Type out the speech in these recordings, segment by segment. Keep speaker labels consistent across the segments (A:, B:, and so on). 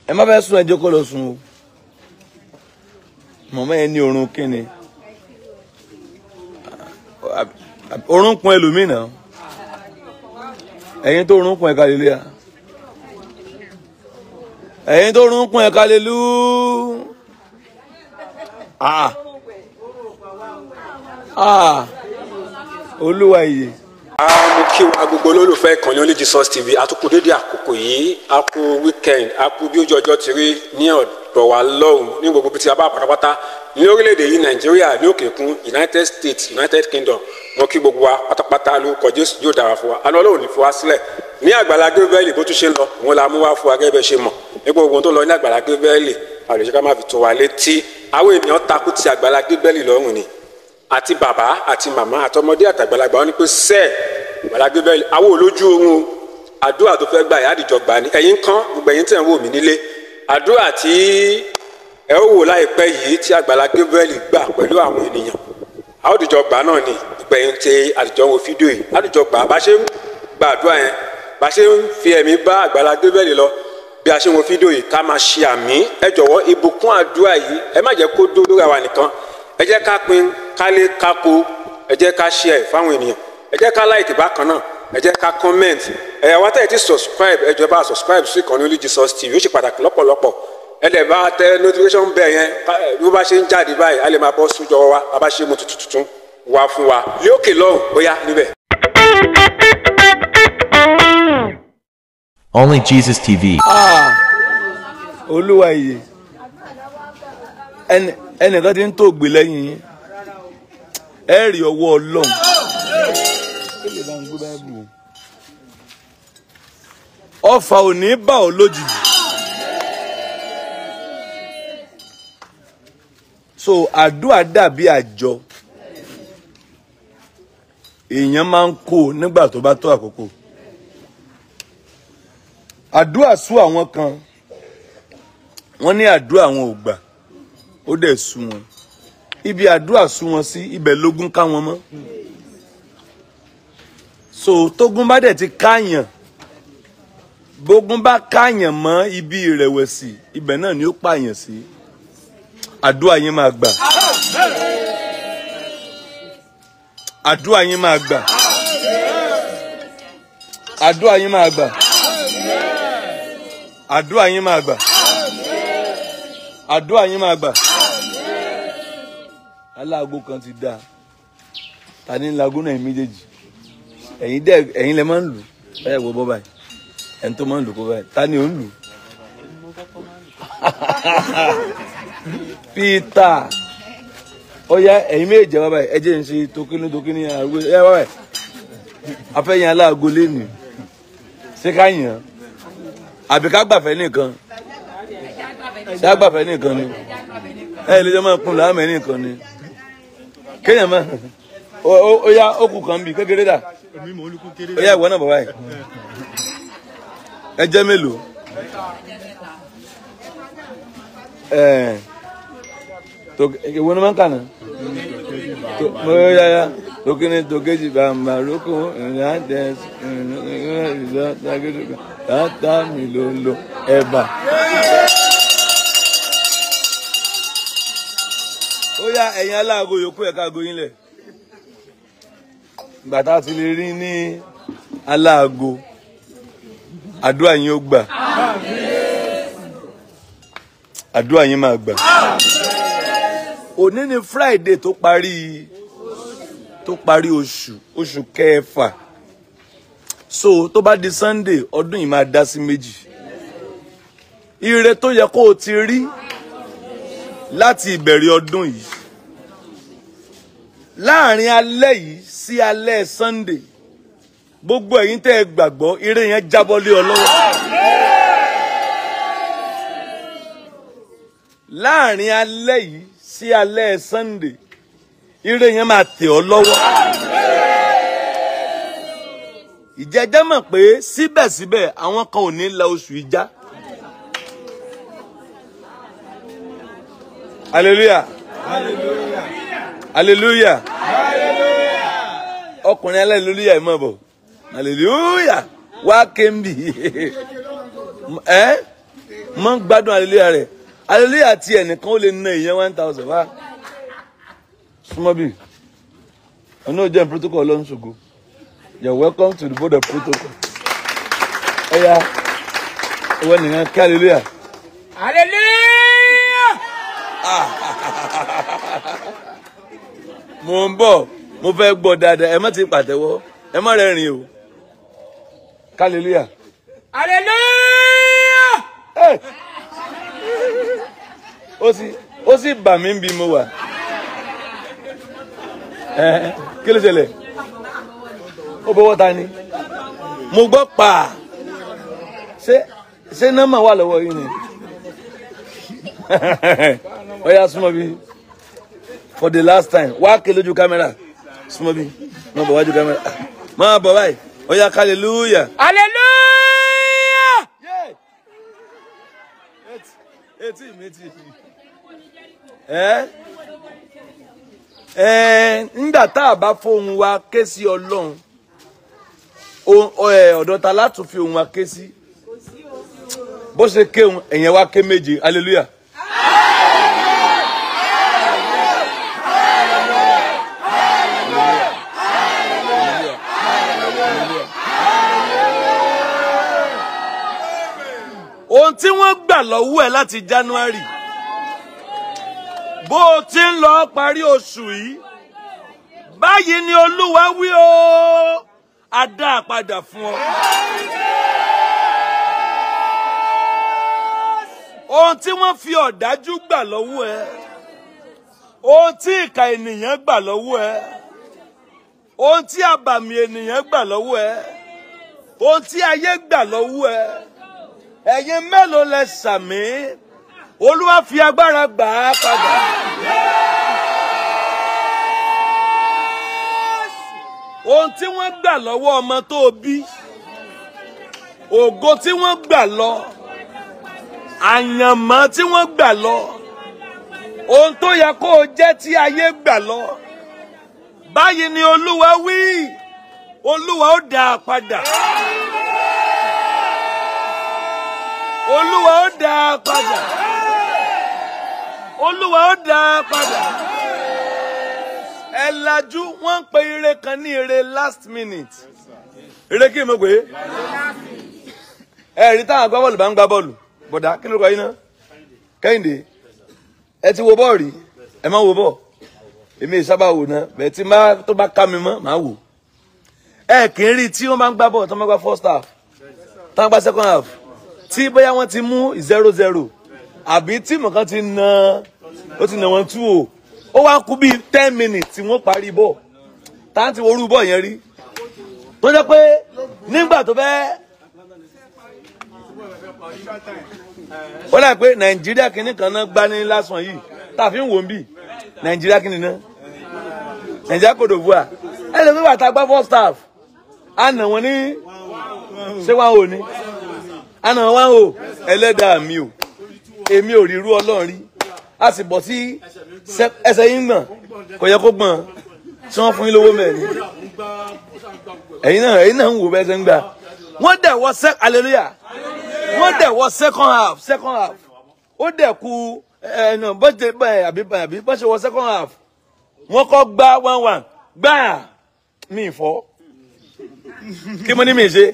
A: ẹ má fẹ́ sùn ẹ jókòó lọ sùn o mọ̀mọ́ yẹn ní orun kíni orun kun ẹlòmínà ẹ̀yin tó orun kun ẹ̀ka lélẹ́yà ẹ̀yin tó orun kun ẹ̀ka lélú olúwa iye.
B: mo kí wa gbogbo olólùfẹ́ ìkànnì Only Jesus TV àtúkù dédé àkókò yìí a kú weekend a kú bí ojú ọjọ́ ti rí ní ọ̀dọ̀ wa lọ́hùn ní gbogbo tí a bá pátápátá ní orílẹ̀-èdè yìí Nàìjíríà ní òkè òkun United States United Kingdom mo kí gbogbo wa pátápátá lórúkọ Jésù yóò dára fún wa àná Ọlọ́run ní fi wá sílẹ̀ ní Àgbàlá Gabriel bó tún ṣe ń lọ òun la mú wá fún wa gẹ́gẹ́ bẹ́ẹ̀ ṣe mọ̀ nípa ogun tó lọ ní Àgbàlá Gabriel àlejò ká má fi tó wa létí àwọn ènìyàn takú ti Àgbàlá Gabriel lọ́rùn ni àti bàbá àti màmá àtọmọdé àtàgbàlagbà wọn ní pé sẹ́ẹ̀ Àgbàlá Gabriel àwọn olójú oorun àdúrà tó fẹ́ gbà yá àdìjọ gbà ní ẹ̀yin kan gbogbo ẹ̀yin tẹ̀ ń wò mí nílé àdúrà tí ẹ ó wò láìpẹ́ yìí tí Àgbàlá Gabriel gbà pẹ̀lú àwọn ènìyàn àdìjọ gbà náà ni gbogbo ẹ̀yin tí àdìjọ wo fídíò yìí àdìjọ gbà bá ṣe ń gba àdúrà yẹn bá ṣe ń fi ẹ̀mí bá Àgbàlá Gabriel lọ bí a ṣe ń wo fídíò yìí ká máa ṣe àmì ẹ jọ̀wọ́ ìbùkún àdúrà yìí ẹ má jẹ́ kó dó lórí àwa nìkan ẹ jẹ́ ká pín kálé kákó ẹ jẹ́ ká share fáwọn ènìyàn ẹ jẹ́ ká like bákan náà ẹ jẹ́ ká comment ẹ̀yà wá tẹ̀ tí subscribe ẹ jọ̀ọ́ bá subscribe sí ìkànnì Only Jesus TV ó ṣe pàtàkì lọ́pọ̀lọpọ̀ ẹ lè bá tẹ notification bell yẹn bí ó bá ṣe ń jáde báyìí a lè máa bọ́ sójú ọwọ́ wa bàbá ṣe mú tuntun wá fún wa ní òkè lọ́hùn bóyá níbẹ̀.
C: Only Jesus TV.
A: Olúwa iye ẹnìkan tí ń tó gbé lẹ́yìn yín ẹ rí ọwọ́ Ọlọ́run ọfà ò ní bá ọ lójijì so àdúrà dàbí àjọ èèyàn máa ń kó nígbà tó bá tó àkókò àdúrà sú àwọn kan wọ́n ní àdúrà wọn ò gbà ó dẹ̀ sú wọn ibi àdúrà sú wọn sí ibẹ̀ lógún ká wọn mọ́ so tógun bá dẹ̀ ti káyàn bógun bá káyàn mọ́ ibi ìrẹ̀wẹ̀sì ibẹ̀ náà ni ó pààyàn sí àdúrà yín máa gbà àdúrà yín máa gbà àdúrà yín máa gbà àdúrà yín máa gbà àdúrà yín máa gbà aláàgó kan ti dáa ta ní lágó náà méjèèjì ẹ̀yin lẹ máa ń lù báyà wọ bọ́ báyìí ẹni tó máa ń lù kó báyìí ta ni ò ń lù Peter ó yá ẹ̀yin méjèèjì wá báyìí ẹ jẹ́ ń ṣe tókínní àrùgbó ẹ wá báyìí afẹ́yìn aláàgó lẹ́nu ṣé ká yàn àbí ká gbàfẹ́ nìkan ṣé ká gbàfẹ́ nìkan ni ẹ lè jẹ́ máa kún láàmẹ́ nìkan ni kéèyàn máa ó yá ó kù kan bí kékeré dà ó yá ìwọ náà bọ̀ báyìí ẹ jẹ́ mélòó ìwọ ni máa ń kà náà mo yáya tókínní tókèjì bàmà rókò ìrìnàjò ìrìnàjò tààtà mi ló ń lo ẹ̀bà. ó yá ẹ̀yin aláàgó yòókù ẹ̀ka àgó yín lẹ̀ gbàtà ti lè rí ní aláàgó àdúrà yín ó gbà àdúrà yín máa gbà òní ni Friday tó parí oṣù kẹfà so tó bá di Sunday ọdún yìí máa dá sí méjì ire tó yẹ kó o ti rí láti ìbẹ̀rẹ̀ ọdún yìí láàrin alẹ́ yìí sí alẹ́ Sunday gbogbo ẹ̀yin tẹ́ ẹ gbàgbọ́ ire yẹn jábọ́ lé ọ lọ́wọ́ láàrin alẹ́ yìí sí alẹ́ Sunday ire yẹn máa tẹ̀ ọ́ lọ́wọ́ ìjẹ́jẹ́ mọ̀ pé síbẹ̀síbẹ̀ àwọn kan ò ní la oṣù ìjà. Hallelujah. Hallelujah. Hallelujah. Hallelujah. Ọkùnrin hallelujah ìmọ̀ bọ̀. Hallelujah. Wá kémbì. Mọ́ gbádùn hallelujah rẹ̀. Hallelujah ti ẹnìkan ó lè ná ìyẹn 1,000 wá. Súnmọ́ bí. Ọ̀nà òjẹ́ protocol ló ń ṣògo. You're welcome to the board of protocol. Ẹ̀yà ọwọ́ nìyẹn kí hallelujah.
C: Hallelujah!
A: Mo ń bọ̀, mo fẹ́ gbọ́ dáadáa, ẹ má ti pàtẹ́wọ́, ẹ má rẹ́rìn o. Hallelujah.
C: Hallelujah!
A: Hey! Ó sì bà mí bí mo wà. Kí ló ṣẹlẹ̀? Ó bọ́wọ́ ta ni? Mo gbọ́ pa. Ṣé nọ́mbà wà lọ́wọ́ yín ni? Ó yá súnmọ́ bí. For the last time, wá ké lójú kámẹ́rà. Súnmọ́ bí. Má bọ̀ wájú kámẹ́rà. Má bọ̀ báyìí. Ó yá hallelujah.
C: Hallelujah!
A: Etí mi ti. Nígbà tá a bá fohùn wa ké sí Ọlọ́run, ọ̀dọ̀ ta láti fi ohùn wa ké sí. Bó ṣe kéhùn ẹ̀yẹn wá ké méje. Hallelujah. Ohun tí wọ́n gbà lọ́wọ́ ẹ láti January bó o ti ń lọ parí oṣù yìí, báyìí ni Olúwa wí o, a dá padà fún ọ. Ohun tí wọ́n fi ọ̀dájú gbà lọ́wọ́ ẹ, ohun tí ìkà ènìyàn gbà lọ́wọ́ ẹ, ohun tí àbàmì ènìyàn gbà lọ́wọ́ ẹ, ohun tí ayé gbà lọ́wọ́ ẹ, ẹ̀yin mélòó lẹ sàmì? Olúwa fi agbára gbà á padà. Ohun tí wọ́n gbà lọ́wọ́ ọmọ tó bí, ògo tí wọ́n gbà lọ, àyànmọ́ tí wọ́n gbà lọ, ohun tó yẹ kó o jẹ́ tí ayé gbà lọ, báyìí ni Olúwa wí, Olúwa ó dá a padà. Olúwa ó dá a padà. Olúwa ó dá a padà. Ẹ lajú, wọ́n ń pe ire kan ní ire last minute. Ire kí mo pè é? Rí táwọn agbábọ́ọ̀lù bá ń gbá bọ́ọ̀lù. Bọ̀dá kí ló kọ yín náà? Kẹ́hìndé. Ẹ ti wo bọ́ọ̀ rí? Ẹ má wo bọ́ọ̀. Èmi ìsábà wò náà. Bẹ́ẹ̀ tí tó bá ká mi mọ́, màá wò. Kì í rí tí wọ́n bá ń gbá bọ́ọ̀lù tó máa gbá first half. Tó máa gbá second half. Tí bóyá wọ́n ti mú 0-0 àbí tíìmù kan ti na wọ́n 2-0, ó wá kú bíi 10 minutes tí wọ́n parí bọ́ọ̀ tá à ti worú bọ́ọ̀ yẹn rí tó jẹ́ pé nígbà tó fẹ́ ó dà pé Nàìjíríà kìíní kan náà gbá ní lásán yìí tá a fi ń wò ń bì Nàìjíríà kìíní náà Nàìjíríà Côte d'Ivoire lè fi wà tá a gbá first half a nà wọ́n ní ṣé wọ́n ò ní àná wá o ẹlẹ́dàá mi o èmi ò rí irú Ọlọ́run rí a sì bọ̀ sí ẹsẹ̀ yín gbọ̀n kò yẹ kó gbọ̀n tí wọ́n fún yín lówó mẹ́rin ẹ̀yin náà ń wò bẹ́ẹ̀ ṣe ń gbà wọ́n dẹ̀ wọ hallelujah wọ́n dẹ̀ wọ second half ó dẹ̀ ku àbí bó ṣe wọ second half wọ́n kọ́ gbá 1-1 gbáà mi ìfọ́. Kí mo ní mi ṣe?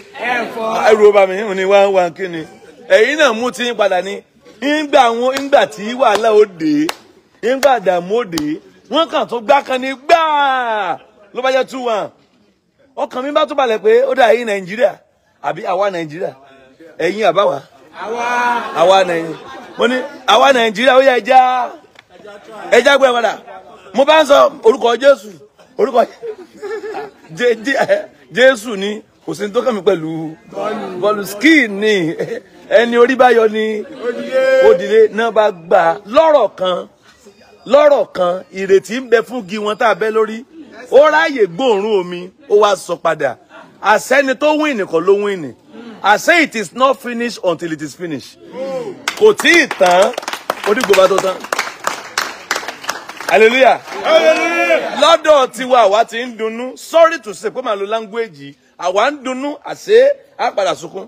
A: Ẹrù ọba mi ní 1-1 kí ni? Ẹ̀yin náà mú tí ń padà ní. Ìgbà tí wàhálà ó dé, ìgbà dààmú ó dé, wọ́n kàn tó gbá kan ní gbáà ló bá jẹ́ 2-1. Ọkàn mi bá tó balẹ̀ pé ó dà yín Nàìjíríà àbí àwa Nàìjíríà. Ẹ̀yin àbáwá. Àwa Nàìjíríà. Mo ní àwa Nàìjíríà ó yẹ ẹja gbé padà. Mo bá ń sọ orúkọ Jésù, orúkọ Jésù ni kò sí tó kàn mí pẹ̀lú bọ́ọ̀lù ski ni ẹni orí bá yọ ni òdìlé náà bá gbà lọ́rọ̀ kan ìrètí ń bẹ fún igi wọn tá a bẹ́ lórí ó ráàyè gbóòórùn omi ó wá sọ padà àṣẹni tó win nìkan ló win àṣẹ it is not finished until it is finished kò tí ì tán onígbò bá tó tán hallelujah lọ́dọ̀ tiwa àwa ti ń dunnú sorry to say pé màá lo language àwa ń dunnú àṣé á padà sunkún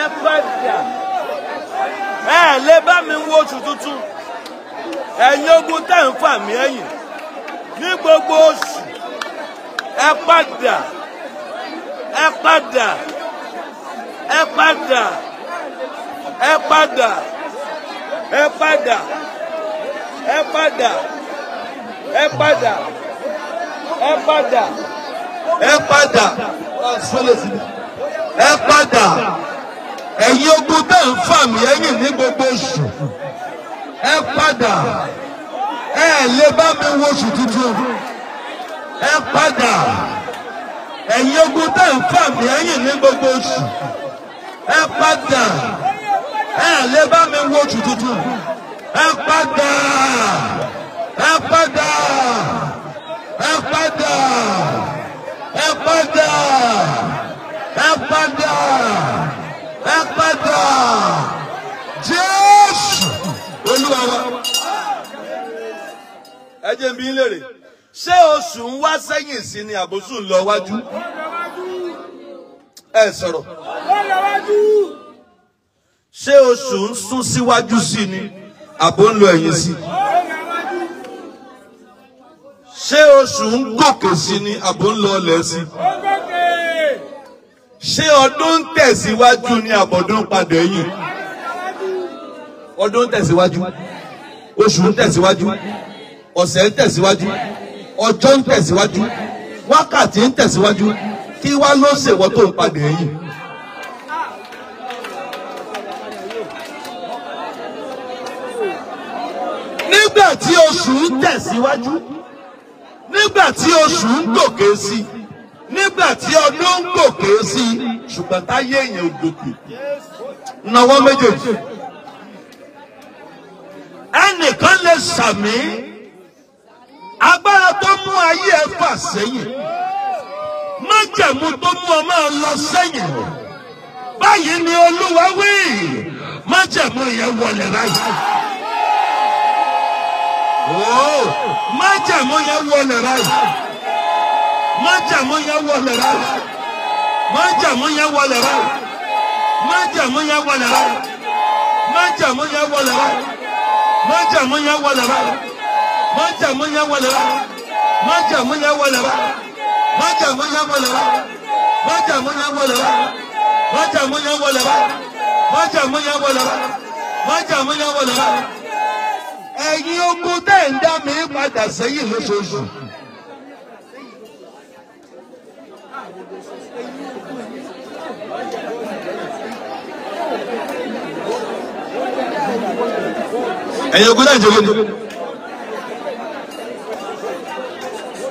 A: ẹ padà. Ẹ lè bá mi wo oṣù tuntun. Ẹ̀yin ogun tẹ́ ń fà mí ẹ̀yìn ní gbogbo oṣù. Ẹ padà. Ẹ padà. Ẹ padà. Ẹ padà. Ẹ padà. Ẹ padà. Ẹ padà. Ẹ padà. Ẹ padà. Ẹ padà. Ẹ̀yin ogun tẹ́ ń fà mí ẹ̀yìn ní gbogbo oṣù. Ẹ padà. Ẹ lè bá mi wo oṣù tuntun. Ẹ padà. Ẹ̀yin ogun tẹ́ ń fà mí ẹ̀yìn ní gbogbo oṣù. Ẹ padà. Ẹ lè bá mi wo oṣù tuntun. Ẹ padà. Ẹ padà. Ẹ padà. Ẹ padà. Ẹ padà. Ẹ padà. Jésù Olúwa wa. Ẹ jẹ́ n bi yín léèrè. Ṣé oṣù ń wá sẹ́yìn sí ni àbòsù ń lọ wájú? Ẹ sọ̀rọ̀. Ṣé oṣù ń sún síwájú sí ni àbò ń lọ ẹ̀yìn sí? Ṣé oṣù ń gòkè sí ni àbò ń lọ ọlẹ̀ sí? Ṣé ọdún ń tẹ̀síwájú ni àbọ̀dún padà ẹ̀yìn? Ọdún ń tẹ̀síwájú, oṣù ń tẹ̀síwájú, ọ̀sẹ̀ ń tẹ̀síwájú, ọjọ́ ń tẹ̀síwájú, wákàtí ń tẹ̀síwájú, kí wá ló ṣèwọ́ tó ń padà ẹ̀yìn? Nígbà tí oṣù ń tẹ̀síwájú, nígbà tí oṣù ń gòkè sí, nígbà tí ọdún ń gòkè sí, ṣùgbọ́n táyé èèyàn ò gòkè. Nawọ́ méjèèjì. Ẹnìkan lè sàmì agbára tó mú ayé ẹ fà sẹ́yìn, májẹ̀mú tó mú ọ máa lọ sẹ́yìn. Báyìí ni Olúwa wí, májẹ̀mú yẹn wọlé ráyè. Májẹ̀mú yẹn wọlé ráyè. Májẹ̀mú yẹn wọlé ráyè. Májẹ̀mú yẹn wọlé ráyè. Májẹ̀mú yẹn wọlé ráyè. Májẹ̀mú yẹn wọlé ráyè. Májẹ̀mú yẹn wọlé ráyè. Májẹ̀mú yẹn wọlé ráyè. Májẹ̀mú yẹn wọlé ráyè. Májẹ̀mú yẹn wọlé ráyè. Májẹ̀mú yẹn wọlé ráyè. Májẹ̀mú yẹn wọlé ráyè. Májẹ̀mú yẹn wọlé ráyè. Májẹ̀mú yẹn wọlé ráyè. Ẹ̀yin ogun tẹ́ ń dá mi padà sẹ́yìn lóṣooṣù. Ẹ̀yin ogun náà jẹ́ lónìí.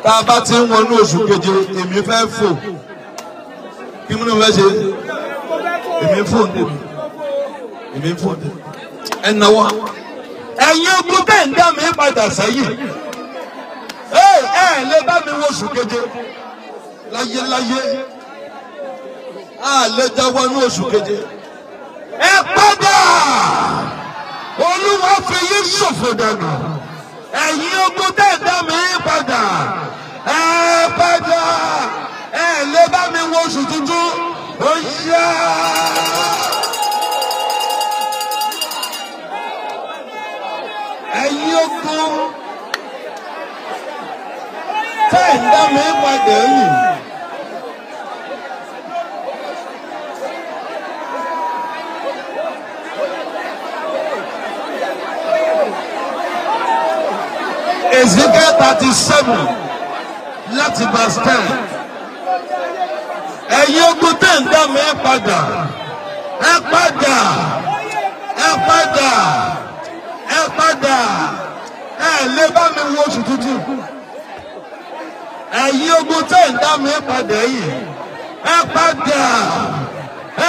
A: Tá a bá ti ń wọnú oṣù keje, èmi fẹ́ fò. Kí múnú fẹ́ ṣe? Èmi fò ní. Èmi fò ní. Ẹ náwó. Ẹ̀yin ogun tẹ́ ń dá mi padà sẹ́yìn. Ẹ lè bá mi wo oṣù keje. Láyéláyé. A lè já wọnú oṣù keje. Ẹ padà. Olúwa fi yín ṣòfò dànù. Ẹ̀yin ogun tẹ́ ń dá mi padà. Ẹ padà. Ẹ lè bá mi wo oṣù tuntun. Ó yá. Ẹ̀yin ogun tẹ́ ń dá mi padà yìí. Ezekiel 37 láti verse 10. Ẹ̀yin ogun tẹ́ ń dá mi padà. Ẹ padà. Ẹ padà. Ẹ padà. Ẹ lè bá mi wo oṣù tuntun. Ẹ̀yin ogun tẹ́ ń dá mi padà yìí. Ẹ padà.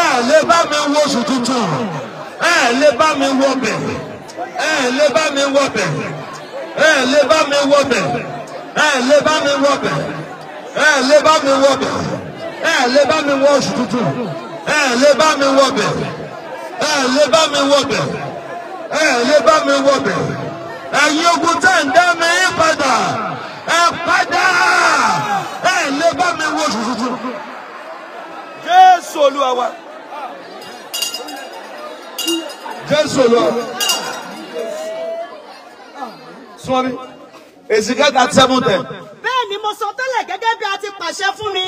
A: Ẹ lè bá mi wo oṣù tuntun. Ẹ lè bá mi wọ bẹ̀. Ẹ lè bá mi wọ bẹ̀. Ẹ lè bá mi wọ bẹ̀. Ẹ lè bá mi wọ bẹ̀. Ẹ lè bá mi wọ bẹ̀. Ẹ lè bá mi wọ oṣù tuntun. Ẹ lè bá mi wọ bẹ̀. Ẹ lè bá mi wọ bẹ̀. Ẹ lè bá mi wọ bẹ̀. Ẹ̀yin ogun tẹ́ ń dá mi padà. Ẹ padà. Ẹ lè bá mi wọ oṣù tuntun. Jésù Olúwa wa. Jésù lọ. Súnmọ́ mi. Èsìkẹ́ 37:10.
D: Bẹ́ẹ̀ ni mo sọ tẹ́lẹ̀ gẹ́gẹ́ bí a ti pàṣẹ fún mi.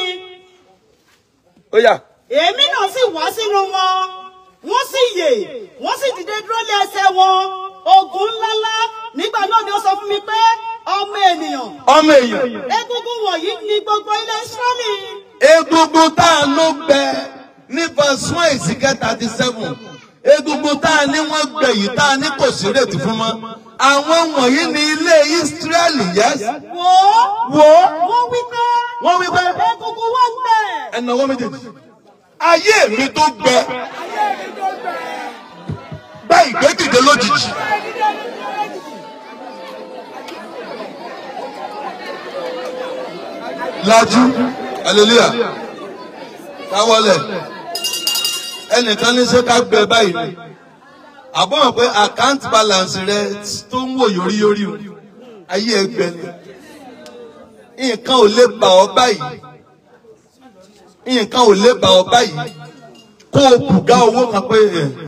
A: Ó yá.
D: Èmi náà sì wá sínú wọn. Wọ́n sì yè. Wọ́n sì dìde dúró lé ẹsẹ̀ wọn. Ogun ńláńlá. Nígbà náà ni ó sọ fún mi pé ọmọ ènìyàn.
A: Ọmọ èèyàn.
D: Egungun wọ̀nyí ni gbogbo ilẹ̀ Ísírẹ́lì.
A: Egungun tá a ló gbẹ ní verse 1 Èsìkẹ́ 37. Egungun tá a ní wọ́n gbẹ yìí tá a ní kò sí rètí fún mọ́. Àwọn wọ̀nyí ni ilé Ísírẹ́lì, yes.
D: Wò ó. Wọ́n wí pé. Egungun wọ́n gbẹ.
A: Ẹnà wọ́n méjèèjì. Ayé mi tó gbẹ. Gba ìgbédìde lójijì. Lajú, hallelujah. Káwọ́lẹ̀. Ẹnìkan ní ṣé ká gbẹ báyìí ni. Àbọ̀ mọ̀ pé account balance rẹ tó ń wò yóríyórí o. Ayé ẹgbẹ́ ni. Nǹkan ò lè bà ọ́ báyìí. Nǹkan ò lè bà ọ́ báyìí. Kó o bùgá owó kan pé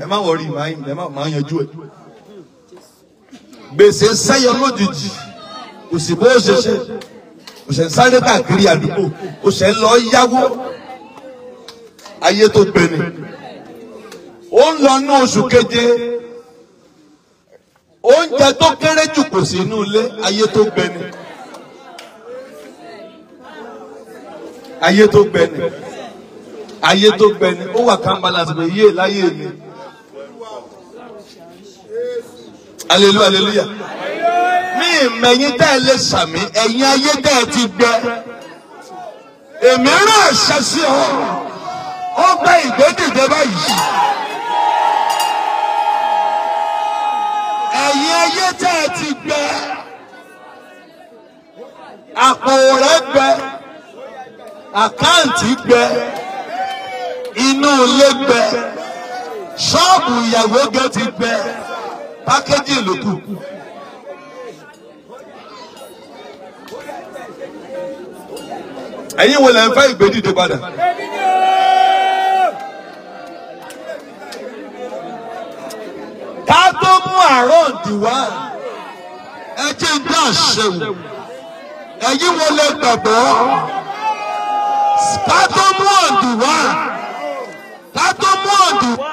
A: ẹ má wọrí máa yanjú ẹ̀. Gbèsè sẹ́yọ lójijì. Kò sì bó ṣe ṣe. Kò ṣe ń sáré káàkiri àdúgbò. Kò ṣe ń lọ yáwó. Ayé tó gbé ni. Ó ń lọ ní oṣù keje. Oúnjẹ tó kéré jù kò sí inú ilé. Ayé tó gbé ni. Ayé tó gbé ni. Ayé tó gbé ni. Ó wà kámbálà sí pé yé láyé mi. Hallelujah, hallelujah. Mi ìmẹ̀yìn tẹ́ ẹ lè sàmì, ẹ̀yin ayé tẹ́ ẹ ti gbẹ. Èmi rán àṣẹ sí ọ. Ó gbé ìgbédìde báyìí. Ẹ̀yin ayé tẹ́ ẹ ti gbẹ. Àpò rẹ̀ gbẹ. Àkáǹtì gbẹ. Inú ilé gbẹ. Ṣọ́ọ̀bù ìyàwó gẹ́ ti gbẹ. Pákéjì ló kù. Ẹ̀yin wo lẹ ń fẹ́ ìgbédìde padà? Ká tó mú àárọ̀ dìwà, ẹ jẹ́ ń dá àṣẹwò. Ẹ̀yin wo lẹ gbàgbọ́? Ká tó mú ọ̀dìwà. Ká tó mú ọ̀dìwà.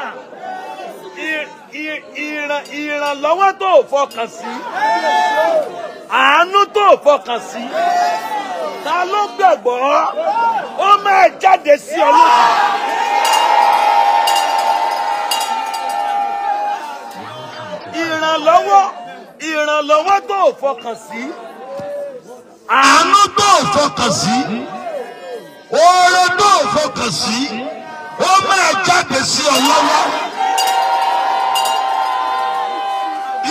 C: Ìrànlọ́wọ́ tó fọkàn sí. Àánú tó fọkàn sí. Ta ló gbàgbọ́? Ó máa jáde sí ọ lójú. Ìrànlọ́wọ́ tó fọkàn sí.
A: Àánú tó fọkàn sí. Oore tó fọkàn sí. Ó máa jáde sí ọ lọ́wọ́.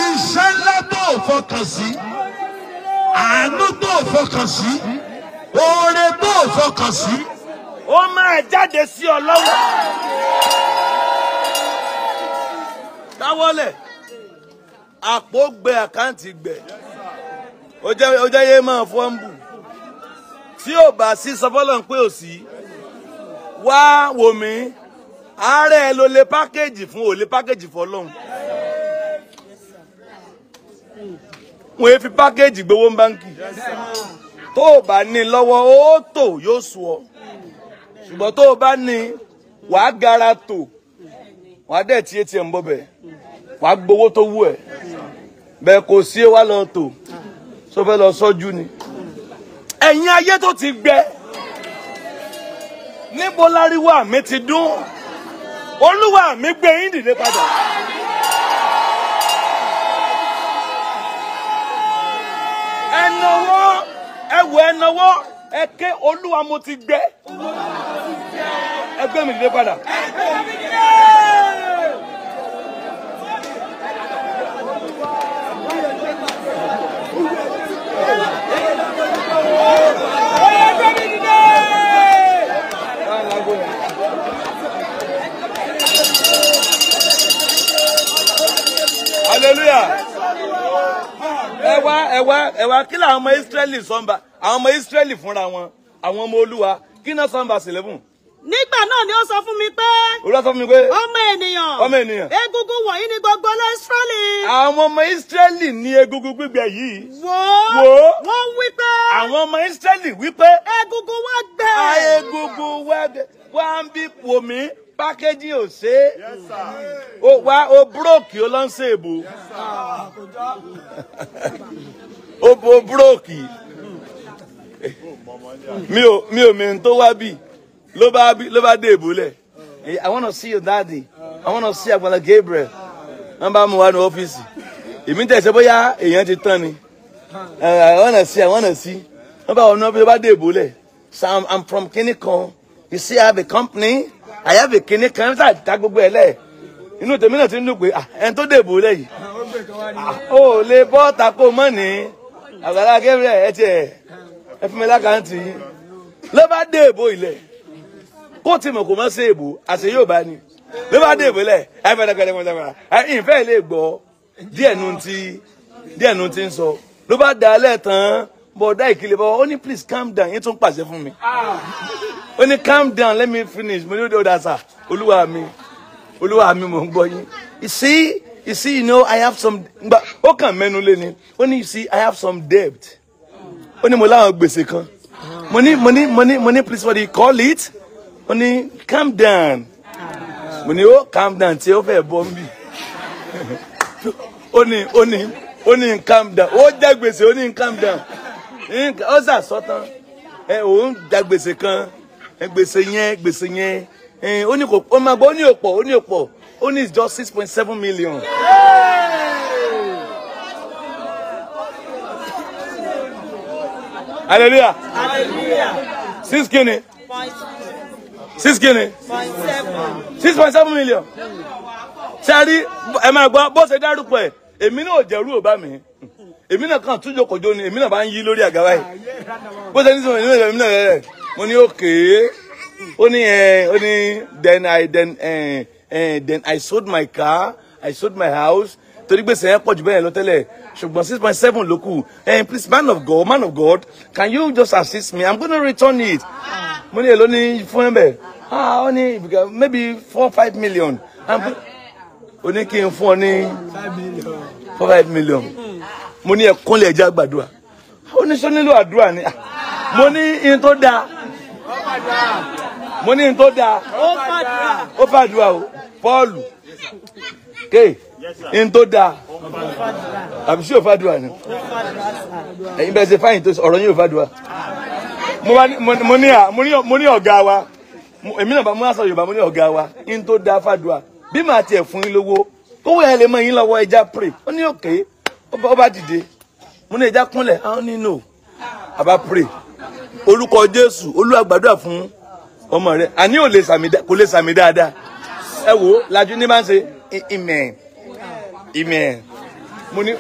A: Iṣẹ́ ńlá tó fọkàn sí. Àánú tó fọkàn sí. Oore tó fọkàn sí.
C: Ó máa jáde sí ọ lọ́wọ́. Dáwọ́lẹ̀. Àpò gbẹ àkáǹtì gbẹ. Ó jẹ́ yé máa fọ́nbù. Tí ò bá sí sọfọ́lọ́ ń pé ò sí. Wá wò mí. Ààrẹ ló lè pákéjì fún òlé pákéjì fọlọ́hun. Wọ́n yé fi pákéjì gbowó ń báńkì. Tó o bá ní lọ́wọ́ ó tò yóò sùn ọ. Ṣùgbọ́n tó o bá ní wàá gara tò. Wàá dẹ̀ tí ATM bọ́ bẹ̀. Wàá gbowó tó wù ẹ́. Bẹ́ẹ̀ kò sí wá lọ tò. Sọ fẹ́ lọ sọ́jú ni. Ẹ̀yin ayé tó ti gbẹ. Níbo láríwá mi ti dún? Olúwa mi gbé yín dìde padà. Ẹnáwó ẹ ké Olúwa mo ti gbẹ. Ẹ gbé mi dìde padà. Hallelujah. Ẹ wá kí làwọn ọmọ Ísírẹ́lì sọ́nba àwọn ọmọ Ísírẹ́lì fúnra wọn àwọn ọmọ Olúwa kí náà sọ́nba 11
D: nígbà náà ni ó sọ fún mi pé
A: Olúwa sọ fún mi pé
D: ọmọ ènìyàn egungun wọ̀nyí ni gbogbo ọlọ́ Ísírẹ́lì.
A: àwọn ọmọ Ísírẹ́lì ní egungun gbígbẹ yìí.
D: wò wọ́n wí pé
A: àwọn ọmọ Ísírẹ́lì wí pé
D: egungun wa gbẹ.
A: egungun wa gbẹ wá ń bí wòmí pákéjì ò ṣe é o búrókì ó lọ ń ṣe èbò o búrókì mi ò mẹ́rin tó wá bì ló bá dé èbò lẹ̀. I want to see your daddy. I want to see Agbala Gabriel. wọ́n bá mú wa ní ọ́fíìsì èmi tẹ̀sẹ̀ bóyá èèyàn ti tán ni. I want to see wọ́n bá wọn náà bí ó bá dé èbò lẹ̀. So I'm from Kinikan. You see I have a company. I have a Kinikan. Ṣáà ta gbogbo ẹ̀ lẹ̀. Inú tèmi náà ti ń dùn pé ẹni tó dé èbò lẹ̀ yìí. Ó lè bọ́ tako mọ́ ní Agbala Gabriel ẹ fún mi lákàntì yìí. Ló bá dé èbò ilẹ̀. Kó tí mo kò mọ́ sí èbò àṣẹ yóò bá ní. Ló bá dé èbò ilẹ̀. Ìfẹ́ ilé gbọ́ díẹ̀ nu ti ń sọ. Ló bá dà á lẹ̀ tán. Bọ̀dá ìkìlẹ̀ bọ̀ ó ní please calm down yín tún pàṣẹ fún mi. Ó ní calm down let me finish mo ní ó dé ọ̀dà sà olúwa mi mò ń gbọ́ yín. You see, I have some. Ó kàn mẹ́nu lé ni. Ó ní you see I have some debt. Ó ní mo láwọn gbèsè kan. Mo ní please what do you call it? Ó ní calm down. Mo ní ó calm down tí ó fẹ́ bọ́ mi. Ó ní calm down. Ó jẹ́ gbèsè ó ní calm down. Ó sà sọ́tàn òun da gbèsè kan gbèsè yẹn ó ní kò ó máa gbọ́ ó ní òpọ̀ ó ní it's just 6.7 million. Hallelujah. 6 kini 6.7 million. Sẹ́rí ẹ máa gbọ́ bó ṣe dárúkọ ẹ̀ èmi náà jẹ̀rú ò bá mi. Èmi náà kàn tún jókòó ni èmi náà bá ń yí lórí àga báyìí bó ṣe ní sọ èmi náà rẹ mo ní okay ó ní then I sold my car I sold my house torí gbèsè yẹn pọ̀ jù bẹ́ẹ̀ lọ tẹ́lẹ̀ ṣùgbọ́n 6.7 ló kù please man of God can you just assist me I'm gonna return it mo ní èlò ní fún ẹ̀bẹ̀ ó ní maybe 4-5 million ó ní kí n fún ọ ní 4-5 million. Mo ní ẹ̀kúnlẹ̀ ẹja gbàdúrà ó ní sọ nílò àdúrà ni mo ní in tó dáa ó fàdúrà o Pọ́ọ̀lù in tó dáa àbí sí ò fàdúrà ni ẹ̀yin bẹ́ẹ̀ ṣe fáyìn tó ọ̀rọ̀ yín ò fàdúrà mo ní ọ̀gá wa èmi náà bá mú àṣà Yorùbá mo ní ọ̀gá wa in tó dáa fàdúrà bí màá tiẹ̀ fún yín lówó kówó yẹn lè mọ yín lọ́wọ́ ẹja pray ó ní òkè ó bá dìde mo ní ẹja kúnlẹ̀ àwọn nínú àbá pray orúkọ Jésù Olúwa gbàdúrà fún ọmọ rẹ àní kò lè sàmì dáadáa ẹ wò lajú ní bá ń ṣe amen mo ní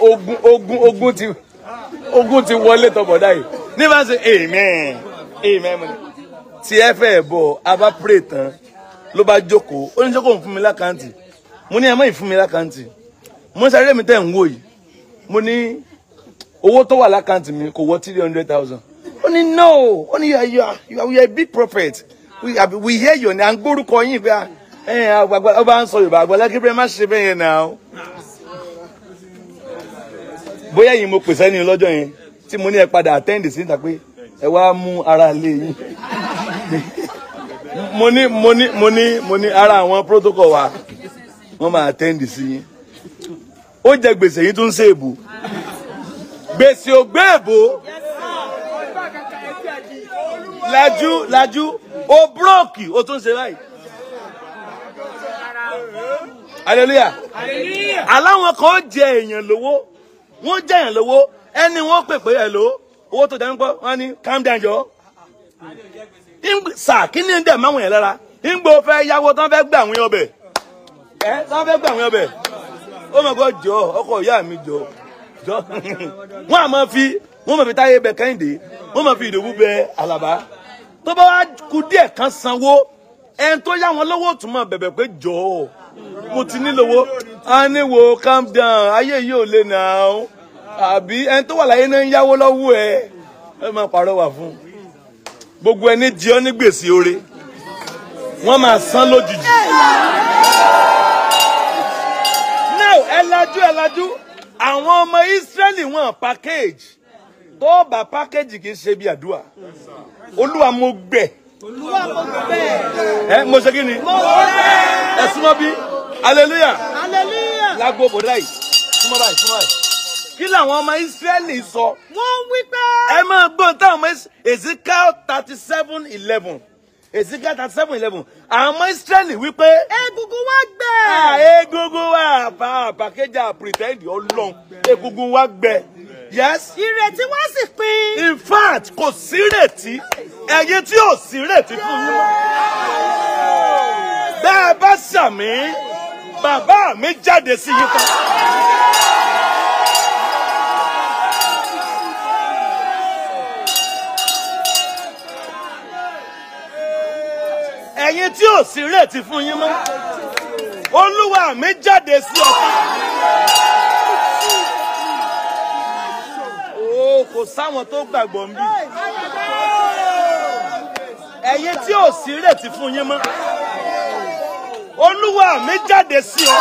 A: ogun ti wọlé tọbọdá yìí ní bá ń ṣe amen mo ní tí ẹ fẹ́ bọ̀ àbá pray tán ló bá jókòó ó ní jókòó fún mi lákàntì mo ní ẹ má ì fún mi lákàntì mo sáré mi tẹ̀ ń wò yìí mo ní owó tó wà lákàntì mi kò wọ 300,000. Ó ní no ó ní you are a big prophet we hear you à ń gbórúkọ yín pé ọba ń sọ Yorùbá Agbala Gabriel má ṣe bẹ́ẹ̀ yẹn náà. Bóyá yìí mo pèsè ní lọ́jọ́ yẹn tí mo ní ẹ padà attend sí níta pé ẹ wá mú ara lé yín. mo ní ara àwọn protocol wa wọ́n máa attend sí yín. Ó jẹ gbèsè yín tún ṣe èbò gbèsè ò gbé èbò lajú ó búrọ́ọ̀kì ó tún ṣe báyìí. Hallelujah. Aláwọn kan jẹ èèyàn lówó wọ́n jẹ èèyàn lówó ẹni wọ́n pè pé ẹ̀ ló owó tó dání pọ̀ wọ́n ní calm down jọ. Sà kí ni ń dẹ̀ máwọn yẹn lára ìgbò fẹ́ yáwó tán fẹ́ gbà àwọn ọbẹ̀ tán fẹ́ gbà àwọn ọbẹ̀ ó mọ̀ kó jọ ọkọ ìyá mi jọ wọ́n máa fi Táyé bẹ Kẹ́hìndé wọ́n máa fi Ìdòwú bẹ Àlàbá tó bá wá kù díẹ̀ kan sanwó ẹni tó yá wọn lówó tún máa bẹ̀bẹ̀ pé jọ mo ti nílòwó a ní wo calm down ayé yìí ò lè nà án àbí ẹni tó wà láyé náà ń yáwó lọ́wọ́ ẹ máa pàrọwà fún gbogbo ẹni jí ọ ní gbèsè oore
C: wọ́n máa san lójijì. now ẹ lajú àwọn ọmọ Ísírẹ́lì wọn package tó bá package kì í ṣe bí àdúrà. Olúwa mo gbẹ. Mo ṣe kí ni? Ẹ súnmọ́ bí? Hallelujah. Lágbo bòdá yìí. Súnmọ́ báyìí. Kí làwọn ọmọ Ísírẹ́lì sọ?
D: Wọ́n wí pé.
C: Ẹ máa gbọ́n táwọn ọmọ Ezekiel 37:11. Ezekiel 37:11. Àwọn ọmọ Ísírẹ́lì wí pé.
D: Egungun wa gbẹ.
C: Egungun wa pàkéjà pretend Ọlọ́run. Egungun wa gbẹ. Yes.
D: Ìrètí wá sì pin.
C: In fact, kò sí ìrètí. Ẹ̀yin tí ò sí ìrètí fún yín. Bẹ́ẹ̀ bá ṣàmì, bàbá mi jáde sí yín tán. Ẹ̀yin tí ò sí ìrètí fún yín mọ́. Olúwa mi jáde sí ọ̀tá. Kò sáwọn tó gbàgbọ́ ń bí. Ẹ̀yin tí ò sí ìrètí fún yín mọ́. Olúwa mi jáde sí ọ.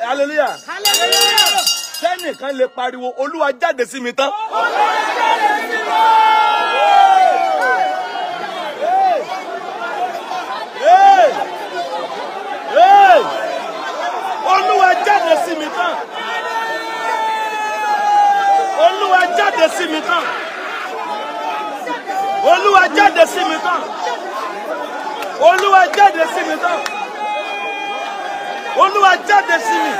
C: Hallelujah. Sẹ́nìkan lè pariwo Olúwa jáde sí mi tán. Olúwa jáde sí mi tán. Olúwa jáde sí mi tán. Olúwa jáde sí mi tán. Olúwa jáde sí mi tán. Olúwa jáde sí mi.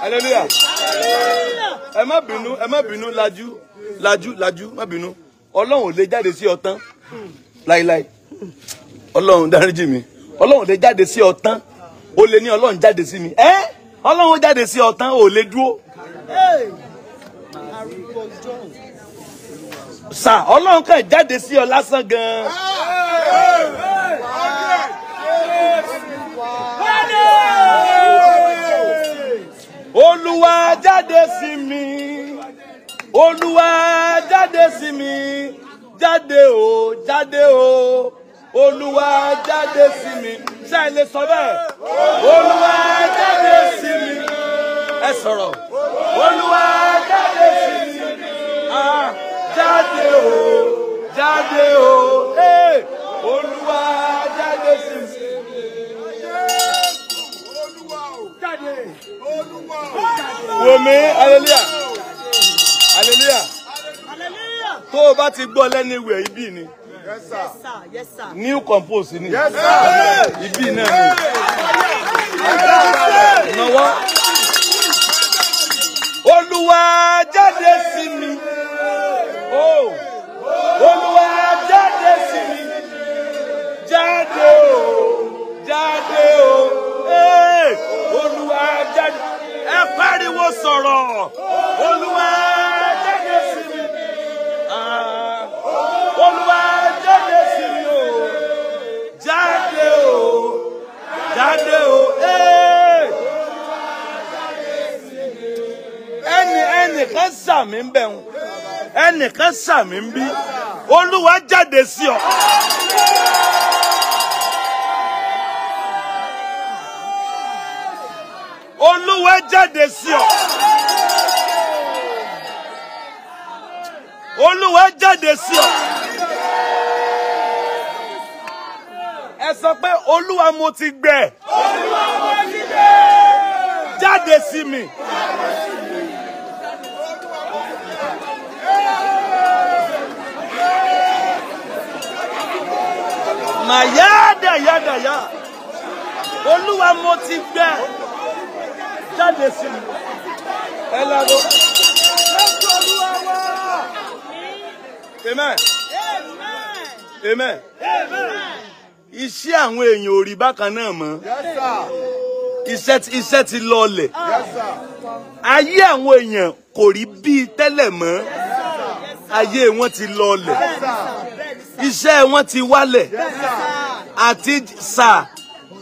C: Hallelujah. Ẹ má bínú lajú má bínú. Ọlọ́run ò lè jáde sí ọ tán láíláí. Ọlọ́run dáríjì mi. Ọlọ́run ò lè jáde sí ọ tán. O lè ní Ọlọ́run jáde sí mi. Ọlọ́run jáde sí ọ tán ò lè dúró. Sà Ọlọ́run kàn jáde sí ọ lásán gan. Olúwa jáde sí mi. Olúwa jáde sí mi. Jáde o, jáde o. Olúwa jáde sí mi. Ṣé ẹ lè sọ bẹ́ẹ̀? Olúwa jáde sí mi. Ẹ sọ̀rọ̀. Olúwa jáde sí mi. Jáde o, jáde o. Olúwa jáde sí mi. Wò mí, hallelujah. Hallelujah. Tó o bá ti gbọ́ lẹ́nu ìwé ibi ni.
D: Yes, sir. Yes, sir.
C: New compose ni.
A: Yes, sir.
C: Ibi náà ni. Nàwọ́. Olúwa jáde sí mi. Oh. Olúwa jáde sí mi. Jáde o. Jáde o. Olúwa jáde. Ẹ pariwo sọ̀rọ̀. Olúwa jáde sí mi. Olúwa jáde sí mi o. Jáde o. Jáde o. Ẹnìkan sàmì ń bẹ̀ wọ́n. Ẹnìkan sàmì ń bí. Olúwa jáde sí ọ. Olúwa jáde sí ọ. Olúwa jáde sí ọ. Ẹ sọ pé Olúwa mo ti gbẹ. Olúwa mo ti gbẹ. Jáde sí mi. Yáda. Olúwa mo ti gbẹ. Jáde sí mi. Ẹ lọ́dọ̀. Amen. Amen. Iṣẹ́ àwọn èèyàn ò rí bákan náà mọ́. Iṣẹ́ ti lọlẹ̀. Ayé àwọn èèyàn kò rí bíi tẹ́lẹ̀ mọ́. Ayé wọn ti lọlẹ̀. Iṣẹ́ wọn ti wálẹ̀. Àti sà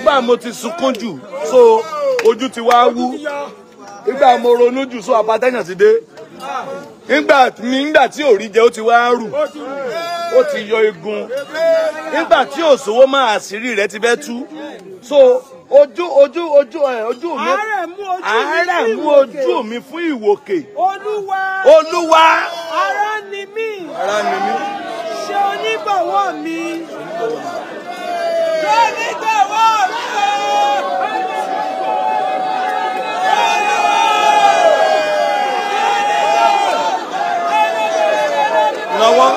C: nígbà mo ti sunkún jù so ojú ti wá wú nígbà mo ronú jù so àpàtẹ́yàn ti dé nígbà tí ò rí jẹ ó ti wá rù ó ti yọ egun nígbà tí ò sówó máa àṣírí rẹ̀ ti bẹ́ tú so ojú mi àárẹ̀ mú ojú mi fún ìwòkè olúwa
E: ara ni mí ṣe onígbọ̀wọ́ mi ṣe onígbọ̀wọ́ mi.
C: Lọ́wọ́.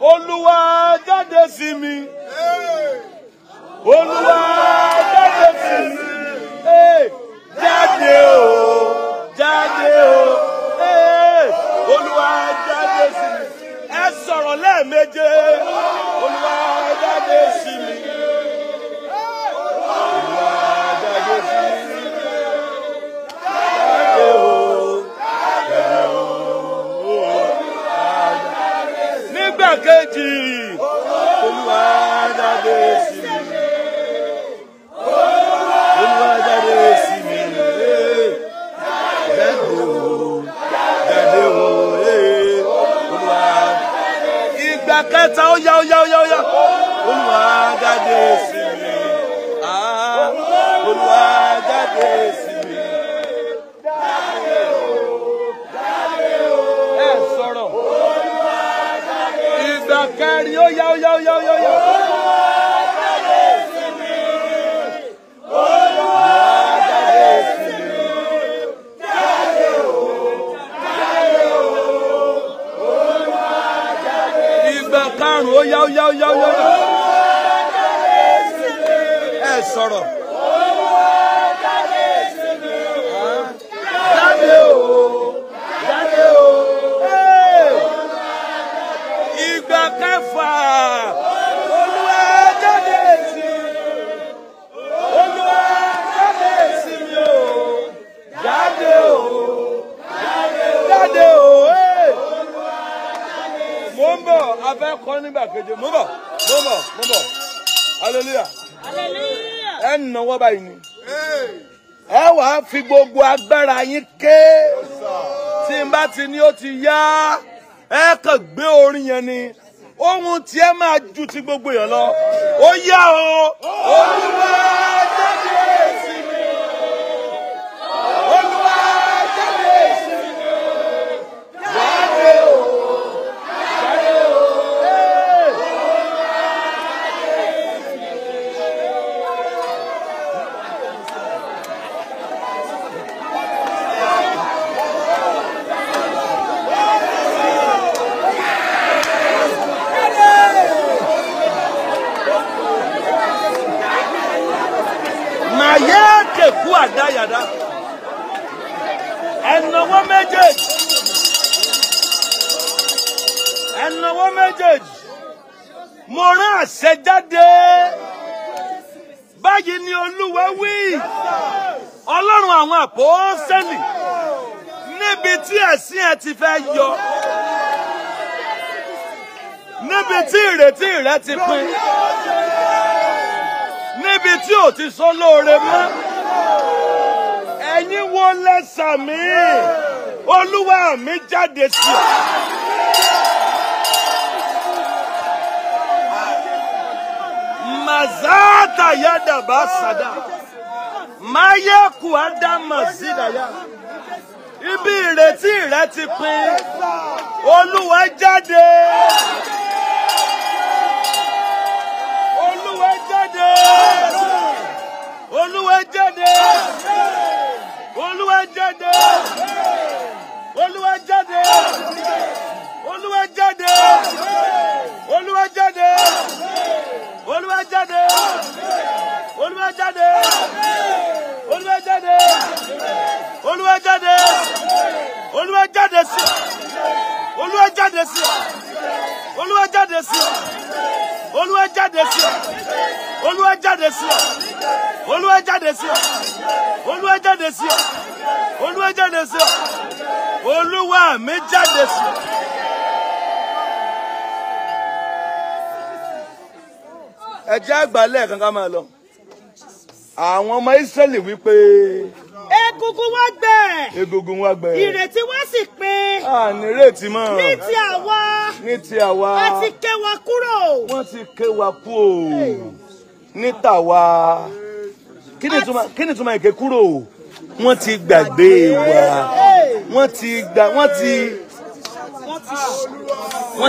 C: Olúwa jáde sí mi. Olúwa jáde sí mi. Jáde o. Jáde o. Olúwa jáde sí mi. Ẹ sọ̀rọ̀ lẹ́ẹ̀méje. Olúwa jáde sí mi. Olúwa jáde sí mi. Nígbà kejì, Olúwa jáde sí mi. Olúwa jáde sí mi. Jáde o, Olúwa. Ìgbà kẹta, ó yá. Olúwa jáde sí mi. Olúwa jáde sí mi. Ẹ sọ̀rọ̀. Ìgbà kẹrin, ó yá. Ìgbà karùn-ún, ó yá. Ẹ sọ̀rọ̀. Jáde o. Ìgbà kẹfà, Olúwa jáde sí mi. Olúwa jáde sí mi o. Jáde o. Mo ń bọ̀, abẹ́ kọ́ nígbà keje. Mo ń bọ̀. Hallelujah. Ẹ náwó báyìí ni. Ẹ wàá fi gbogbo agbára yín ké. Tí n bá ti ní ó ti yá. Ẹ kàn gbé orin yẹn ni ohun tí ẹ máa ju ti gbogbo èèyàn lọ ó yá o. Olúwa jáde sí mi. Olúwa jáde sí mi. Jáde o. Mayeke ku adayada. Ẹnáwó méjèèjì. Mo rán àṣẹ jáde. Báyìí ni Olúwa wí. Ọlọ́run àwọn àpọ́sẹ́lì. Níbi tí ẹ̀sìn ẹ ti fẹ́ yọ. Níbi tí ìrètí rẹ ti pin. Níbi tí ò ti sọ lóore mọ́. Ẹ̀yin wo lẹ́sà mi? Olúwa mi jáde sí ọ. Mazata yada basada. Mayeku adama zidaya. Ibi ìrètí rẹ ti pin. Olúwa jáde. Olúwa jáde. Olúwa jáde. Olúwa jáde. Olúwa jáde. Olúwa jáde. Olúwa jáde. Olúwa jáde. Olúwa jáde. Olúwa jáde. Olúwa jáde. Olúwa jáde sí. Olúwa jáde sí. Olúwa jáde sí. Olúwa jáde sí. Olúwa jáde sí. Olúwa jáde sí. Olúwa jáde sí. Olúwa jáde sí. Olúwa mi jáde sí. ẹ jẹ́ àgbálẹ̀ kankan máa lọ. Àwọn ọmọ Ísírẹ́lì wípé.
D: Egungun wa gbẹ.
C: Egungun wa gbẹ.
D: Ìrètí wa sì pin.
C: À nírètí mọ́.
D: Ní ti àwa.
C: Ní ti àwa.
D: A ti ké wa kúrò.
C: Wọ́n ti ké wa kúrò. Ní tàwa. Kí ni túmọ̀ ìké kúrò? Wọ́n ti gbàgbé wa. Wọ́n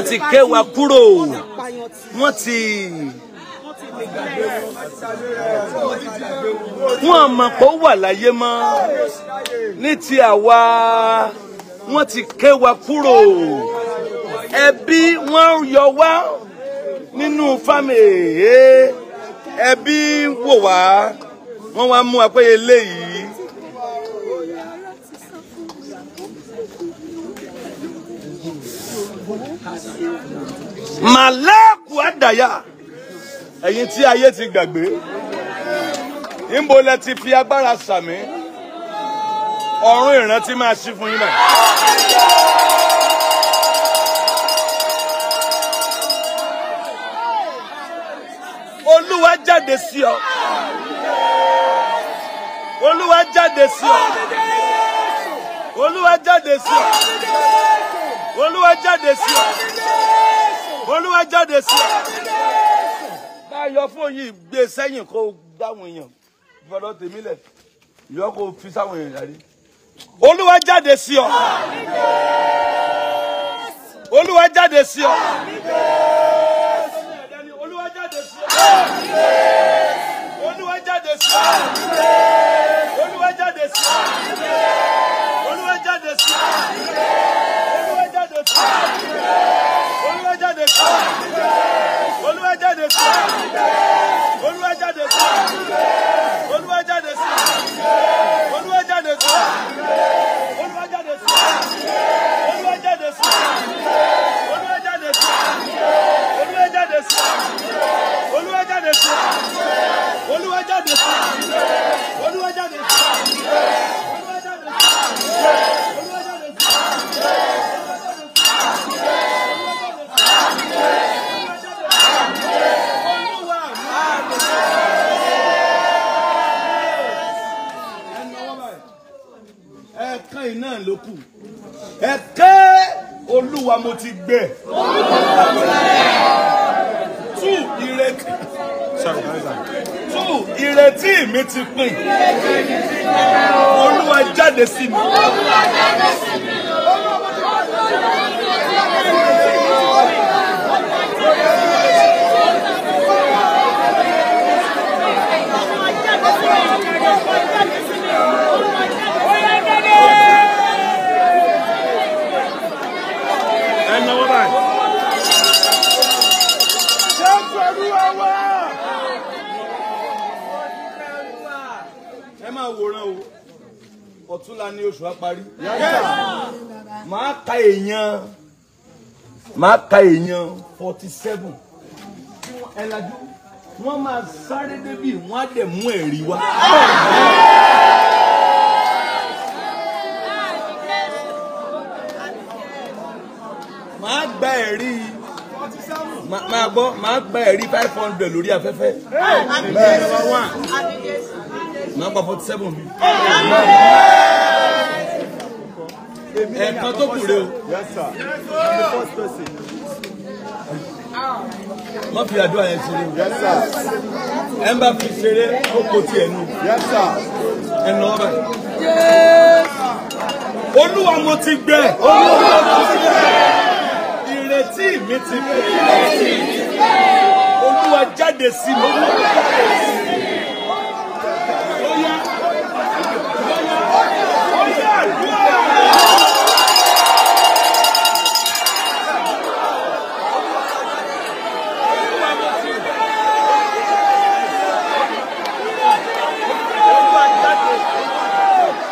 C: ti ké wa kúrò. Wọ́n mọ̀ pé ó wà láyé mọ́. Ní ti àwa, wọ́n ti ké wa kúrò. Ẹbí wọ́n yọ wá nínú fámìlì. Ẹbí wò wá, wọ́n wá mú wa pé eléyìí. Màlẹ́kù àdàyà. Ẹ̀yin tí ayé ti gbàgbé. Níbo lẹ ti fi agbára sàmí? Ọ̀run ìrántí máa ṣí fún yín náà. Olúwa jáde sí ọ. Olúwa jáde sí ọ. Olúwa jáde sí ọ. Olúwa jáde sí ọ. Olúwa jáde sí ọ. Báyọ̀ fún yìí gbé sẹ́yìn kó dáwọn èèyàn. Fọdọ́ tèmi lẹ̀. Ìyọ́ kó fi sáwọn èèyàn jáde. Olúwa jáde sí ọ. Olúwa jáde sí ọ. Olúwa jáde sí ọ. Olúwa jáde sí ọ. Olúwa jáde sí ọ. Olúwa jáde sí ọ. Olúwa jáde sí ọ. Olúwa jáde sí ọ. Olúwa jáde sí ọ. Olúwa jáde sí ọ. Olúwa jáde sí ọ. Olúwa jáde sí ọ. Olúwa jáde sí ọ. Olúwa jáde sí ọ. Olúwa jáde sí ọ. Olúwa jáde sí ọ. Olúwa jáde sí ọ. Olúwa jáde sí ọ. Olúwa jáde sí ọ. Ẹ̀ka iná ló kù. Ẹ̀kẹ́ Olúwa mo ti gbẹ. Ìrètí mi ti pin. Olúwa jáde sí mi. Ẹ máa wòran o, ọ̀túnla ni oṣù á parí. Màá ka èèyàn 47. Ẹ̀lájú wọ́n máa sáré débì wọ́n á dẹ̀ mú ẹ̀rí wá. Màá gba ẹ̀rí. Màá gba ẹ̀rí 500 lórí afẹ́fẹ́. Màá gba 47 mi. Ẹ̀kan tó kù rè o. Má fi àdúrà yẹn ṣeré o. Ẹ ń bá fi ṣeré ó kò tiẹ̀ nù. Ẹ nà ọ́ báyìí. Olúwa mo ti gbẹ. Ìrètí mi ti pé. Olúwa jáde sí mi.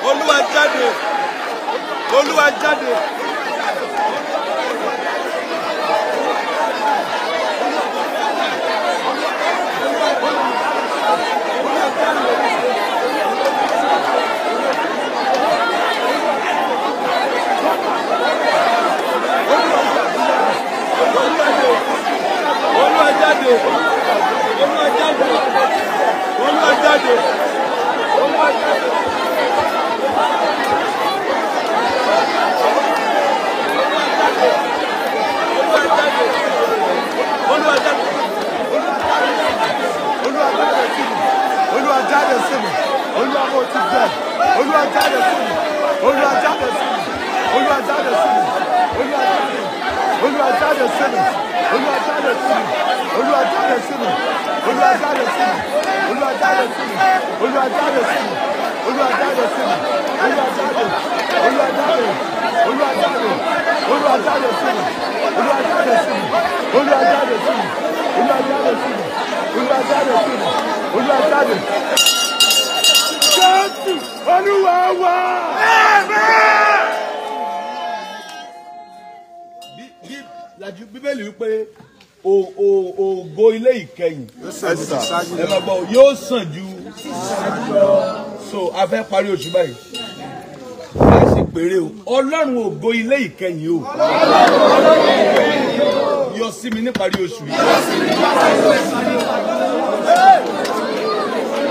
C: Olúwa jáde. Olúwa jáde. Olúwa jáde. Olúwa jáde sí mi. Olúwa mo ti bẹ̀. Olúwa jáde sí mi. Olúwa jáde sí mi. Olúwa jáde sí mi. Olúwa jáde sí mi. Olúwa jáde sí mi. Olúwa jáde sí mi. Olúwa jáde sí mi. Olúwa jáde sí mi. Olúwa jáde sí mi. Olúwa jáde sí mi. Olúwa jáde. Olúwa jáde. Olúwa jáde. Olúwa jáde sí mi. Olúwa jáde sí mi. Olúwa jáde sí mi. Olúwa jáde sí mi. Olúwa jáde sí mi. Olúwa jáde. Jésù Olúwa wa. Lájú Bíbélì wípé ògo ilé ìkẹyìn ẹ máa gbọ́ yóò sàn ju so a fẹ́ parí oṣù báyìí a sì péré o Ọlọ́run ògo ilé ìkẹyìn o yọ sí mi níparí oṣù yìí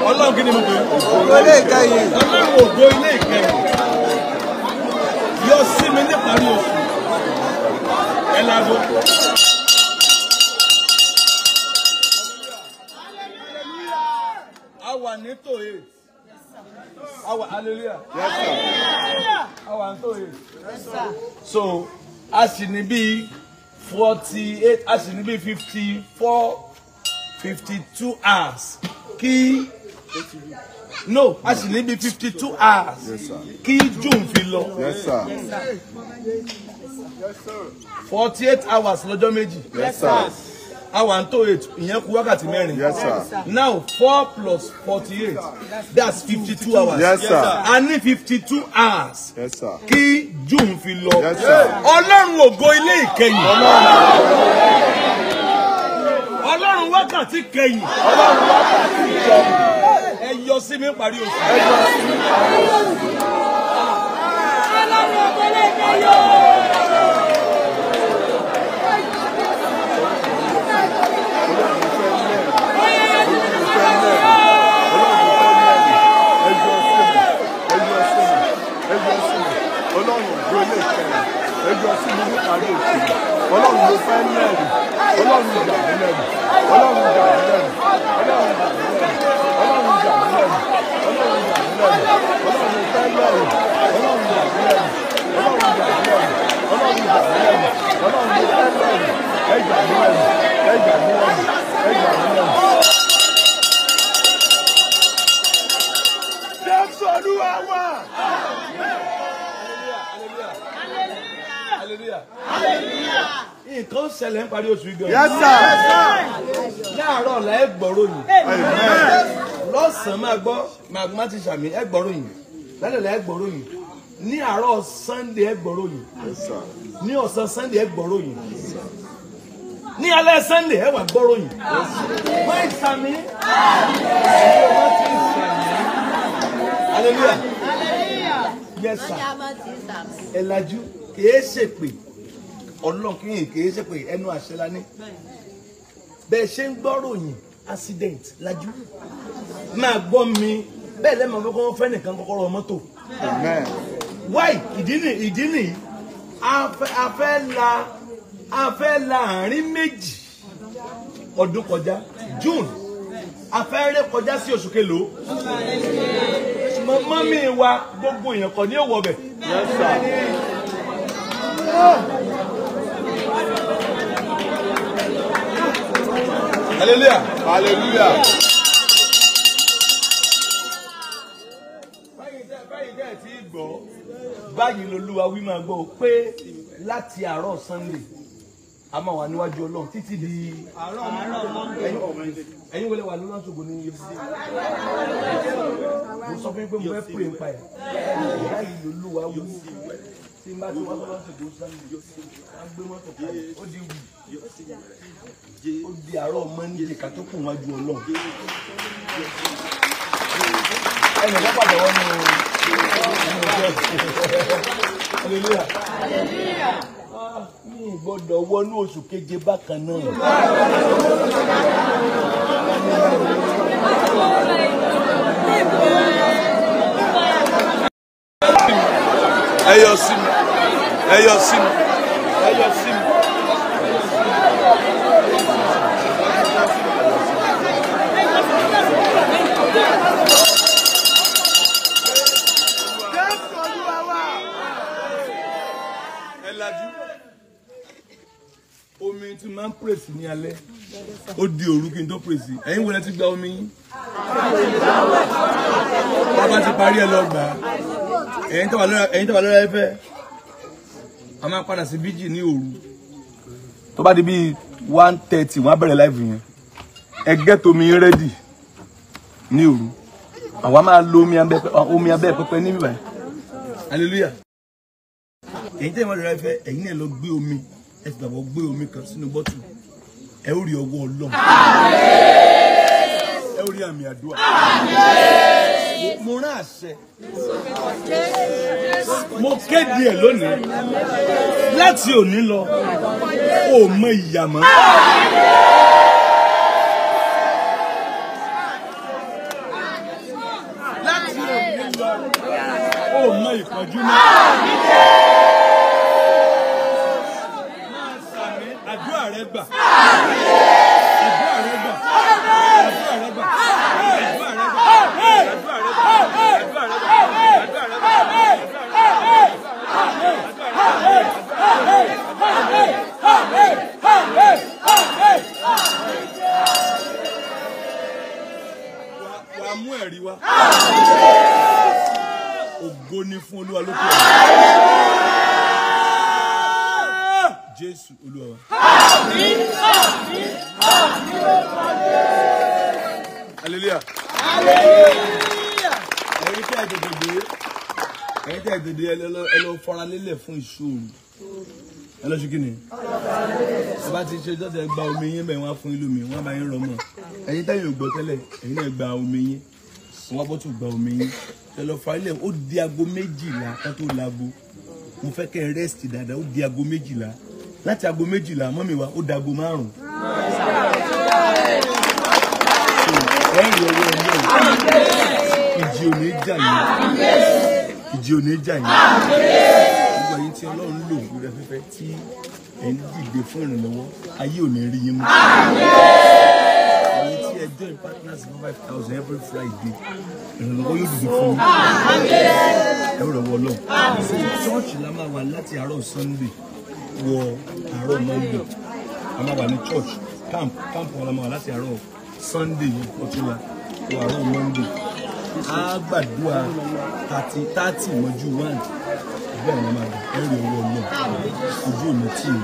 C: Ọlọ́run kí ni mo pè é Ọlọ́run ògo ilé ìkẹyìn yọ sí mi níparí oṣù ẹ lágbo. Our neto is. Our hallelujah. Yes, sir. Our neto is. Yes, sir. So, as in be 48, as in be 54, 52 hours. Key. No, as in be 52 hours. Yes, sir. Key June filo. Yes, sir. Yes, sir. Yes, sir. 48 hours lọ́jọ́ méjì. Yes, sir. Hour and 8 ìyẹn kù wákàtí mẹ́rin. Yes, sir. Now 4 plus 48 that's 52 hours. Yes, sir. I need 52 hours. Yes, sir. Kí June fi lọ. Yes, sir. Ọlọ́run ògo ilé ìkẹyìn. Ọlọ́run wákàtí kẹyìn. Ọlọ́run wákàtí kẹyìn. Ẹ yọ sí mi parí oṣù. Ẹ yọ sí mi parí oṣù. Ọlọ́run ògo ilé ìkẹyìn. Ọlọ́run ló fẹ́ lẹ́rìí Ọlọ́run jà mí lẹ́rìí Ọlọ́run jà mí lẹ́rìí Ọlọ́run jà mí lẹ́rìí Ọlọ́run jà mí lẹ́rìí Ọlọ́run jà mí lẹ́rìí Ọlọ́run ló fẹ́ lẹ́rìí Ọlọ́run jà mí lẹ́rìí Ọlọ́run jà mí lẹ́rìí Ọlọ́run jà mí lẹ́rìí Ọlọ́run ló fẹ́ lẹ́rìí ẹ jà mí lẹ́rìí ẹ jà mí lẹ́rìí ẹ jà mí lẹ́rìí. Jésù Olúwa wa. Hallelujah. Hallelujah. Nǹkan ṣẹlẹ̀ ń parí oṣù ìgbà. Yes, sir. Láàárọ̀ ọ̀la ẹ gbọ́rọ̀ yìí. Lọ́sàn-án máa gbọ́ màgbọ́n ti ṣàmì ẹ gbọ́rọ̀ yìí. Lálẹ́ ọ̀la ẹ gbọ́rọ̀ yìí. Ní àárọ̀ Sunday ẹ gbọ́rọ̀ yìí. Ní ọ̀sán Sunday ẹ gbọ́rọ̀ yìí. Ní alẹ́ Sunday ẹ wà gbọ́rọ̀ yìí. Wọ́n ìsàmì. Hallelujah. Yes, sir. Ẹ lajú. Kìí ṣe pé Ọlọ́run kìí ṣe pé ẹnu àṣẹ la ní bẹ́ẹ̀ ṣe ń gbọ́ròyìn accident lajú máa gbọ́ mi bẹ́ẹ̀ lẹ́mọ̀ fẹ́ kọ́ fẹ́ nìkan kọ́kọ́rọ́ mọ́tò why ìdí nìyí a fẹ́ la àárín méjì ọdún kọjá June a fẹ́ ré kọjá sí oṣù kelòó mọ́mí wa gbogbo èèyàn kọ́ ní òwò bẹ̀. Hallelujah. Hallelujah. Báyìí tí gbọ́ báyìí lolúwa wí máa gbọ́ pé láti àárọ̀ Sunday a máa wà níwájú Ọlọ́run títí di ẹ̀yin wọlé wà lọ́nà ṣògo ní ibi mo sọ fún yín pé mo fẹ́ pè ń pa ẹ̀ báyìí lolúwa wí tí n bá ti wá lọ́nà ṣògo Sunday a gbé mọ́tò kalẹ̀ ó di wù ó di àárọ̀ Monday ká tó kùn wájú Ọlọ́run ẹnì kan pàdé wọn ní hallelujah mi gbọ́dọ̀ wọnú oṣù keje bákan náà. ẹ yọ sí mi ẹ yọ sí mi ẹ yọ sí mi. máa ń pèsè ní alẹ́ ó di òru kí n tó pèsè ẹ̀yin wo lẹ ti gba omi yín bàbá ti parí ẹ lọ gbà ẹ̀yin tó wà lọ́rọ̀ ẹ̀fẹ́ a máa padà sí bíjì ní òru tó bá di bíi 1:30 wọ́n á bẹ̀rẹ̀ láìfù yẹn ẹgẹ́ tómi rẹ́dì ní òru àwa máa lo omi abẹ́ pẹpẹ ní bíbáyìí hallelujah ẹ̀yin tẹ́ ìwọ́n rẹ̀ fẹ́ ẹ̀yin náà lọ gbé omi ẹ ti gbàgbọ́ gbé omi kan sínú bọ́tù ẹ ó rí ọwọ́ Ọlọ́run ẹ ó rí àmì àdúrà mo rán àṣẹ mo kéde ẹ lónìí láti òní lọ ó mọ ìyà mọ́. láti òní lọ ó mọ ìpọ́njú mọ́. àdúrà rẹ gbà. àdúrà rẹ gbà. àdúrà rẹ gbà. àdúrà rẹ wàá mú ẹ̀rí wá. ògo ni fún Olúwa lókè. Jésù Olúwa wa. Hallelujah. Ẹ̀yin tẹ́ ìdèdè ẹ lọ fara lélẹ̀ fún ìṣòro. Ẹ lọ ṣe kí ni? Ẹ bá ti ṣe jọ́sẹ̀ gba omi yín bẹ́ẹ̀ wọ́n á fún ìlú mi, wọ́n á bá yín rọ mọ́. Ẹ̀yin tẹ́yìn ò gbọ́ tẹ́lẹ̀, ẹ̀yin náà gba omi yín. Wọ́n á bọ́ tún gba omi yín. Ẹ lọ fara lélẹ̀, ó di aago 12 ká tó lago. Mo fẹ́ kẹ́ ẹ rest dáadáa, ó di aago 12. Láti aago 12 mọ́mì wa ó dago 5. Ẹ̀rì ọwọ́ Ọlọ́run ìjì ò ní jà yín ìjì ò ní jà yín gbogbo ẹ̀yin tí Ọlọ́run lò lórí afẹ́fẹ́ tí ẹ̀ ń dìde fún ìrànlọ́wọ́ ayé ò ní rí yín mú ẹ̀yin tí ẹ join partners for 5,000 every Friday ìrànlọ́wọ́ yóò dìde fún yín ẹ̀rọ ọwọ́ Ọlọ́run church la máa wà láti àárọ̀ Sunday wọ àárọ̀ Monday a máa wà ní church camp wọn la máa wà láti àárọ̀ Sunday ọtúnla wọ àárọ̀ Monday a gbàdúrà 30 mọ́jú 1 bẹ́ẹ̀ ni máa dùn ẹ̀rì owó Ọlọ́run ojú òní tí ì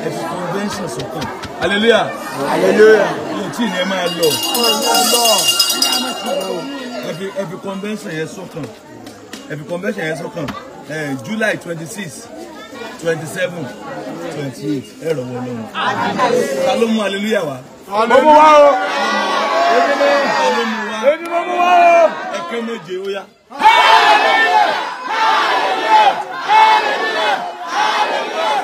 C: ẹ fi convention sọ́kàn hallelujah hallelujah yóò tí ì ní ẹ máa lọ ẹ fi convention yẹn sọ́kàn July 26 27 28 ẹ̀rọ wọ Ọlọ́run ta ló mú hallelujah wá. mo mú wá o èmi mo mú wá o ẹ̀kẹ́ méje ó yá. hallelujah hallelujah hallelujah